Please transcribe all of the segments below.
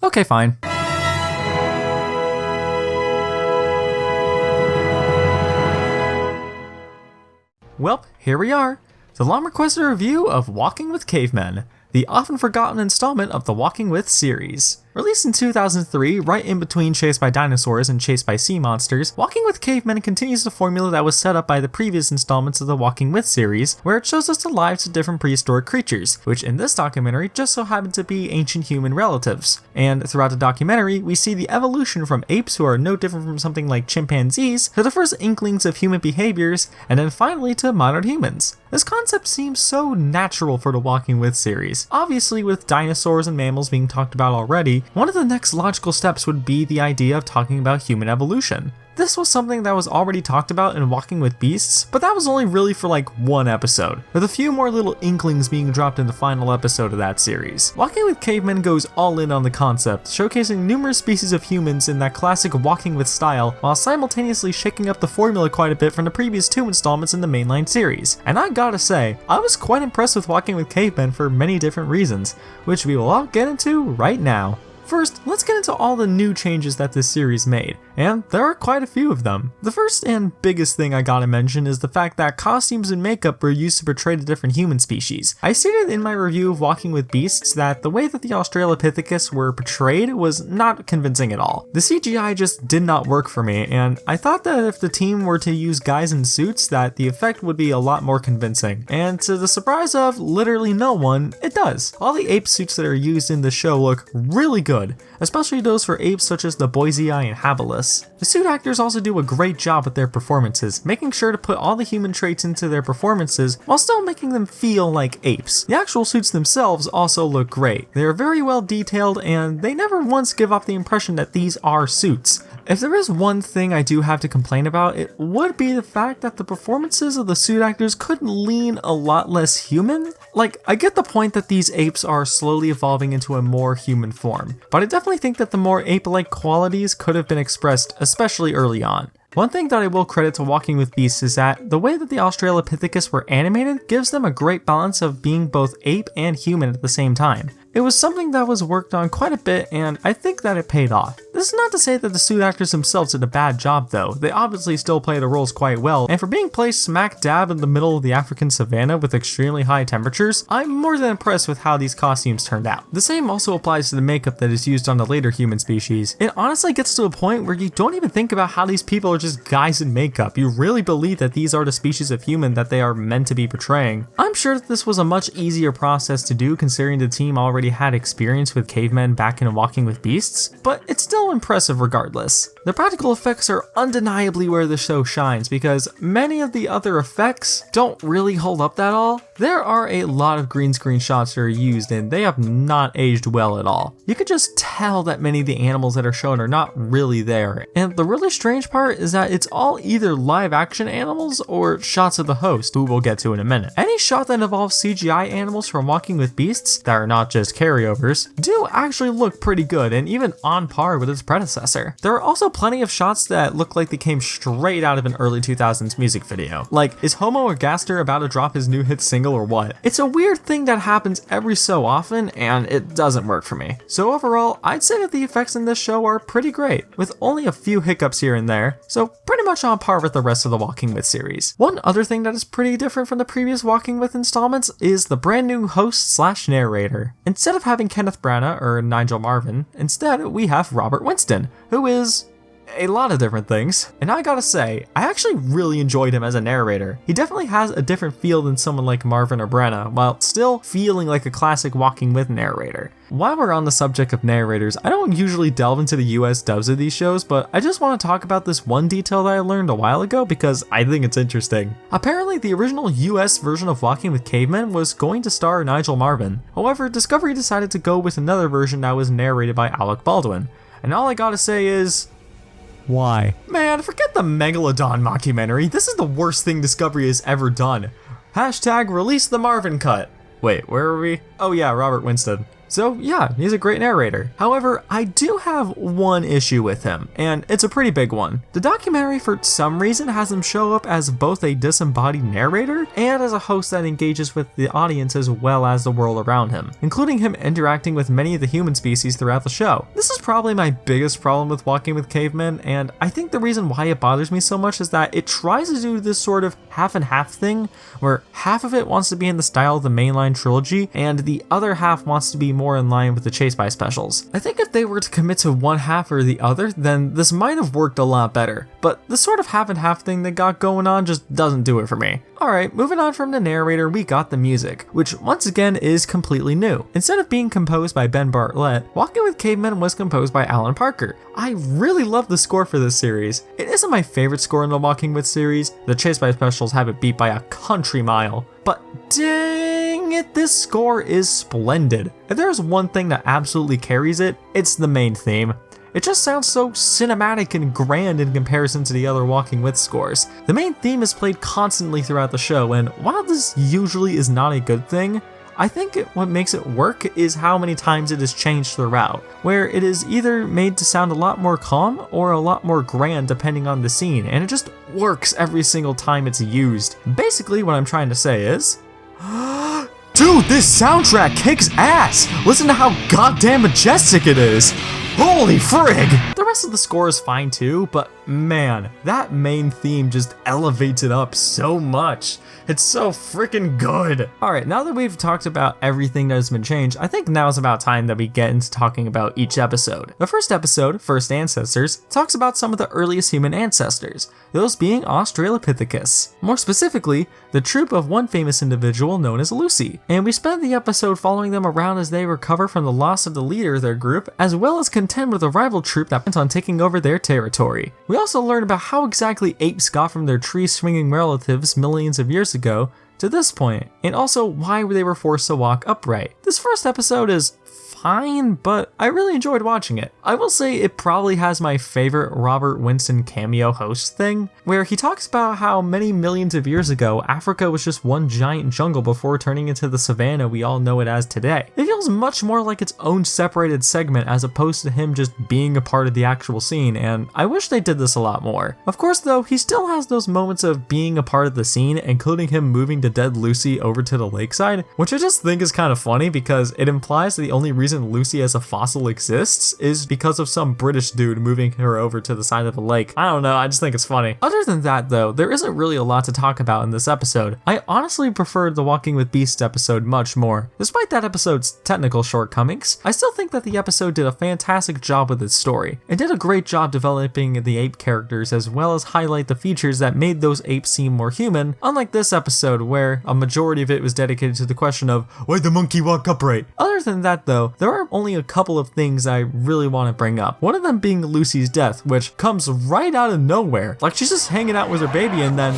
Okay, fine. Well, here we are. The long-requested review of Walking with Cavemen, the often forgotten installment of the Walking With series. Released in 2003, right in between Chased by Dinosaurs and Chased by Sea Monsters, Walking with Cavemen continues the formula that was set up by the previous installments of the Walking With series, where it shows us the lives of different prehistoric creatures, which in this documentary just so happen to be ancient human relatives. And throughout the documentary, we see the evolution from apes who are no different from something like chimpanzees, to the first inklings of human behaviors, and then finally to modern humans. This concept seems so natural for the Walking With series. Obviously, with dinosaurs and mammals being talked about already, one of the next logical steps would be the idea of talking about human evolution. This was something that was already talked about in Walking with Beasts, but that was only really for like one episode, with a few more little inklings being dropped in the final episode of that series. Walking with Cavemen goes all in on the concept, showcasing numerous species of humans in that classic Walking with style, while simultaneously shaking up the formula quite a bit from the previous two installments in the mainline series. And I gotta say, I was quite impressed with Walking with Cavemen for many different reasons, which we will all get into right now. First, let's get into all the new changes that this series made, and there are quite a few of them. The first and biggest thing I gotta mention is the fact that costumes and makeup were used to portray the different human species. I stated in my review of Walking with Beasts that the way that the Australopithecus were portrayed was not convincing at all. The CGI just did not work for me, and I thought that if the team were to use guys in suits that the effect would be a lot more convincing. And to the surprise of literally no one, it does. All the ape suits that are used in the show look really good, especially those for apes such as the Boisei and Habilis. The suit actors also do a great job with their performances, making sure to put all the human traits into their performances while still making them feel like apes. The actual suits themselves also look great. They are very well detailed and they never once give off the impression that these are suits. If there is one thing I do have to complain about, it would be the fact that the performances of the suit actors could lean a lot less human. Like, I get the point that these apes are slowly evolving into a more human form, but I definitely think that the more ape-like qualities could have been expressed, especially early on. One thing that I will credit to Walking with Beasts is that the way that the Australopithecus were animated gives them a great balance of being both ape and human at the same time. It was something that was worked on quite a bit, and I think that it paid off. This is not to say that the suit actors themselves did a bad job though. They obviously still play the roles quite well, and for being placed smack dab in the middle of the African savanna with extremely high temperatures, I'm more than impressed with how these costumes turned out. The same also applies to the makeup that is used on the later human species. It honestly gets to a point where you don't even think about how these people are just guys in makeup. You really believe that these are the species of human that they are meant to be portraying. I'm sure that this was a much easier process to do considering the team already had experience with cavemen back in Walking with Beasts, but it's still impressive regardless. The practical effects are undeniably where the show shines because many of the other effects don't really hold up that all. There are a lot of green screen shots that are used and they have not aged well at all. You can just tell that many of the animals that are shown are not really there, and the really strange part is that it's all either live action animals or shots of the host, who we'll get to in a minute. Any shot that involves CGI animals from Walking with Beasts that are not just carryovers do actually look pretty good and even on par with its predecessor. There are also plenty of shots that look like they came straight out of an early 2000s music video. Like, is Homo Ergaster about to drop his new hit single or what? It's a weird thing that happens every so often and it doesn't work for me. So overall, I'd say that the effects in this show are pretty great, with only a few hiccups here and there, so pretty much on par with the rest of the Walking With series. One other thing that is pretty different from the previous Walking With installments is the brand new host/narrator. Instead of having Kenneth Branagh or Nigel Marven, instead we have Robert Winston, who is a lot of different things. And I gotta say, I actually really enjoyed him as a narrator. He definitely has a different feel than someone like Marvin or Branagh, while still feeling like a classic Walking With narrator. While we're on the subject of narrators, I don't usually delve into the US dubs of these shows, but I just want to talk about this one detail that I learned a while ago because I think it's interesting. Apparently, the original US version of Walking with Cavemen was going to star Nigel Marven. However, Discovery decided to go with another version that was narrated by Alec Baldwin. And all I gotta say is, why? Man, forget the Megalodon mockumentary. This is the worst thing Discovery has ever done. Hashtag release the Marvin cut. Wait, where are we? Oh yeah, Robert Winston. So yeah, he's a great narrator. However, I do have one issue with him, and it's a pretty big one. The documentary for some reason has him show up as both a disembodied narrator and as a host that engages with the audience as well as the world around him, including him interacting with many of the human species throughout the show. This is probably my biggest problem with Walking with Cavemen, and I think the reason why it bothers me so much is that it tries to do this sort of half and half thing, where half of it wants to be in the style of the mainline trilogy, and the other half wants to be more in line with the Chase by specials. I think if they were to commit to one half or the other, then this might have worked a lot better, but the sort of half and half thing they got going on just doesn't do it for me. Alright, moving on from the narrator, we got the music, which once again is completely new. Instead of being composed by Ben Bartlett, Walking with Cavemen was composed by Alan Parker. I really love the score for this series. It isn't my favorite score in the Walking with series, the Chase by specials have it beat by a country mile, but dang it, this score is splendid. If there's one thing that absolutely carries it, it's the main theme. It just sounds so cinematic and grand in comparison to the other Walking With scores. The main theme is played constantly throughout the show, and while this usually is not a good thing, I think what makes it work is how many times it is changed throughout, where it is either made to sound a lot more calm or a lot more grand depending on the scene, and it just works every single time it's used. Basically what I'm trying to say is, dude, this soundtrack kicks ass! Listen to how goddamn majestic it is! Holy frig! The rest of the score is fine too, but man, that main theme just elevates it up so much. It's so freaking good. Alright, now that we've talked about everything that has been changed, I think now is about time that we get into talking about each episode. The first episode, First Ancestors, talks about some of the earliest human ancestors, those being Australopithecus. More specifically, the troop of one famous individual known as Lucy, and we spend the episode following them around as they recover from the loss of the leader of their group, as well as contend with a rival troop that plans on taking over their territory. We also learn about how exactly apes got from their tree-swinging relatives millions of years ago to this point, and also why they were forced to walk upright. This first episode is fine, but I really enjoyed watching it. I will say it probably has my favorite Robert Winston cameo host thing, where he talks about how many millions of years ago, Africa was just one giant jungle before turning into the savanna we all know it as today. It feels much more like its own separated segment as opposed to him just being a part of the actual scene, and I wish they did this a lot more. Of course though, he still has those moments of being a part of the scene, including him moving the dead Lucy over to the lakeside, which I just think is kind of funny because it implies that the only reason Lucy as a fossil exists is because of some British dude moving her over to the side of the lake. I don't know, I just think it's funny. Other than that though, there isn't really a lot to talk about in this episode. I honestly preferred the Walking with Beasts episode much more. Despite that episode's technical shortcomings, I still think that the episode did a fantastic job with its story. It did a great job developing the ape characters as well as highlight the features that made those apes seem more human, unlike this episode where a majority of it was dedicated to the question of, why'd the monkey walk upright? Other than that though, there are only a couple of things I really want to bring up. One of them being Lucy's death, which comes right out of nowhere. Like, she's just hanging out with her baby and then...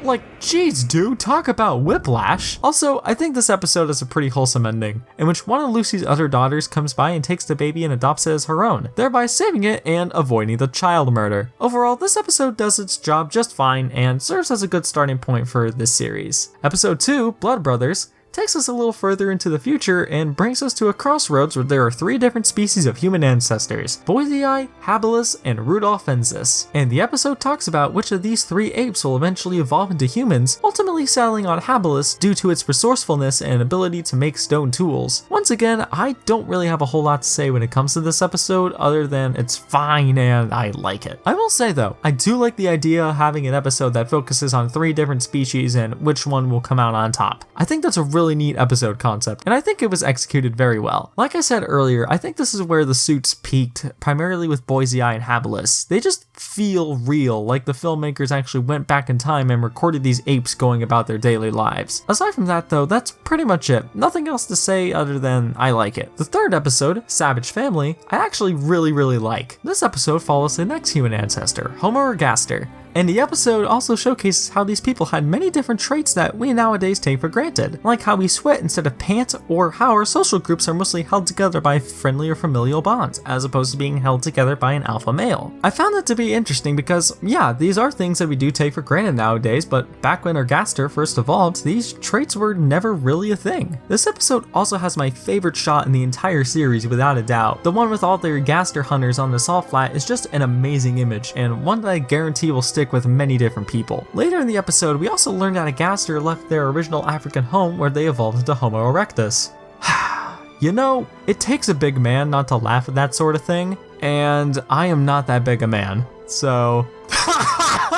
like, jeez dude, talk about whiplash. Also, I think this episode has a pretty wholesome ending, in which one of Lucy's other daughters comes by and takes the baby and adopts it as her own, thereby saving it and avoiding the child murder. Overall, this episode does its job just fine and serves as a good starting point for this series. Episode 2, Blood Brothers, takes us a little further into the future and brings us to a crossroads where there are 3 different species of human ancestors, Boisei, Habilis, and Rudolfensis. And the episode talks about which of these 3 apes will eventually evolve into humans, ultimately settling on Habilis due to its resourcefulness and ability to make stone tools. Once again, I don't really have a whole lot to say when it comes to this episode other than it's fine and I like it. I will say though, I do like the idea of having an episode that focuses on 3 different species and which one will come out on top. I think that's a really neat episode concept, and I think it was executed very well. Like I said earlier, I think this is where the suits peaked, primarily with Boisei and Habilis. They just feel real, like the filmmakers actually went back in time and recorded these apes going about their daily lives. Aside from that though, that's pretty much it. Nothing else to say other than I like it. The third episode, Savage Family, I actually really like. This episode follows the next human ancestor, Homo ergaster. And the episode also showcases how these people had many different traits that we nowadays take for granted, like how we sweat instead of pant, or how our social groups are mostly held together by friendly or familial bonds, as opposed to being held together by an alpha male. I found that to be interesting because, yeah, these are things that we do take for granted nowadays, but back when Ergaster first evolved, these traits were never really a thing. This episode also has my favorite shot in the entire series without a doubt. The one with all the Ergaster hunters on the salt flat is just an amazing image, and one that I guarantee will stick with many different people. Later in the episode, we also learned that Ergaster left their original African home where they evolved into Homo erectus. You know, it takes a big man not to laugh at that sort of thing, and I am not that big a man, so...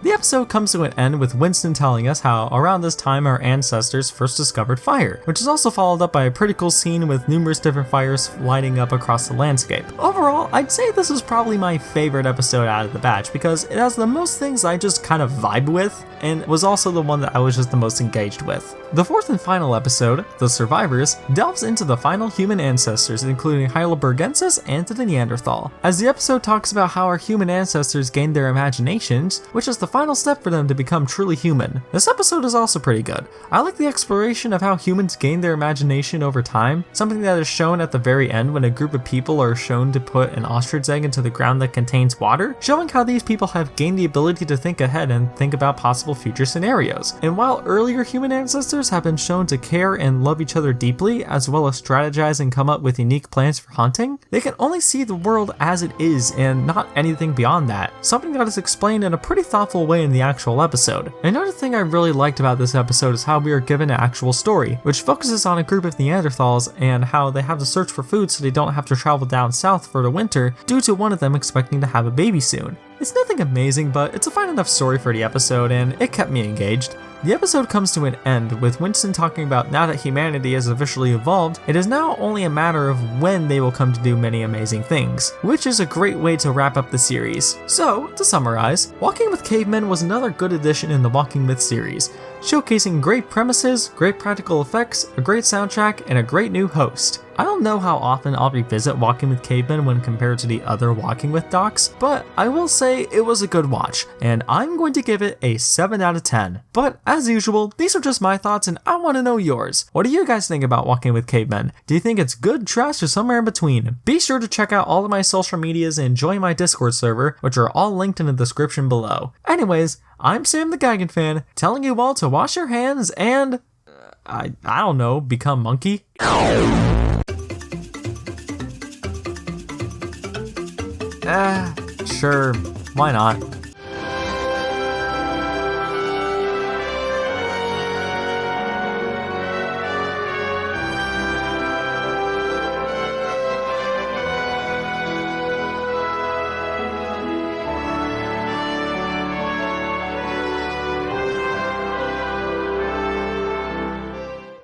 The episode comes to an end with Winston telling us how around this time our ancestors first discovered fire, which is also followed up by a pretty cool scene with numerous different fires lighting up across the landscape. Overall, I'd say this is probably my favorite episode out of the batch because it has the most things I just kind of vibe with, and was also the one that I was just the most engaged with. The fourth and final episode, The Survivors, delves into the final human ancestors, including Heidelbergensis and the Neanderthal, as the episode talks about how our human ancestors gained their imaginations, which is the final step for them to become truly human. This episode is also pretty good. I like the exploration of how humans gain their imagination over time, something that is shown at the very end when a group of people are shown to put an ostrich egg into the ground that contains water, showing how these people have gained the ability to think ahead and think about possible future scenarios. And while earlier human ancestors have been shown to care and love each other deeply, as well as strategize and come up with unique plans for hunting, they can only see the world as it is and not anything beyond that, something that is explained in a pretty thoughtful way in the actual episode. Another thing I really liked about this episode is how we are given an actual story, which focuses on a group of Neanderthals and how they have to search for food so they don't have to travel down south for the winter due to one of them expecting to have a baby soon. It's nothing amazing, but it's a fine enough story for the episode and it kept me engaged. The episode comes to an end with Winston talking about now that humanity has officially evolved, it is now only a matter of when they will come to do many amazing things, which is a great way to wrap up the series. So, to summarize, Walking with Cavemen was another good addition in the Walking Myth series, showcasing great premises, great practical effects, a great soundtrack, and a great new host. I don't know how often I'll revisit Walking with Cavemen when compared to the other Walking with docs, but I will say it was a good watch, and I'm going to give it a 7 out of 10. But as usual, these are just my thoughts and I want to know yours. What do you guys think about Walking with Cavemen? Do you think it's good, trash, or somewhere in between? Be sure to check out all of my social medias and join my Discord server, which are all linked in the description below. Anyways, I'm Sam the Geigen fan, telling you all to wash your hands and, I don't know, become monkey? Sure, why not?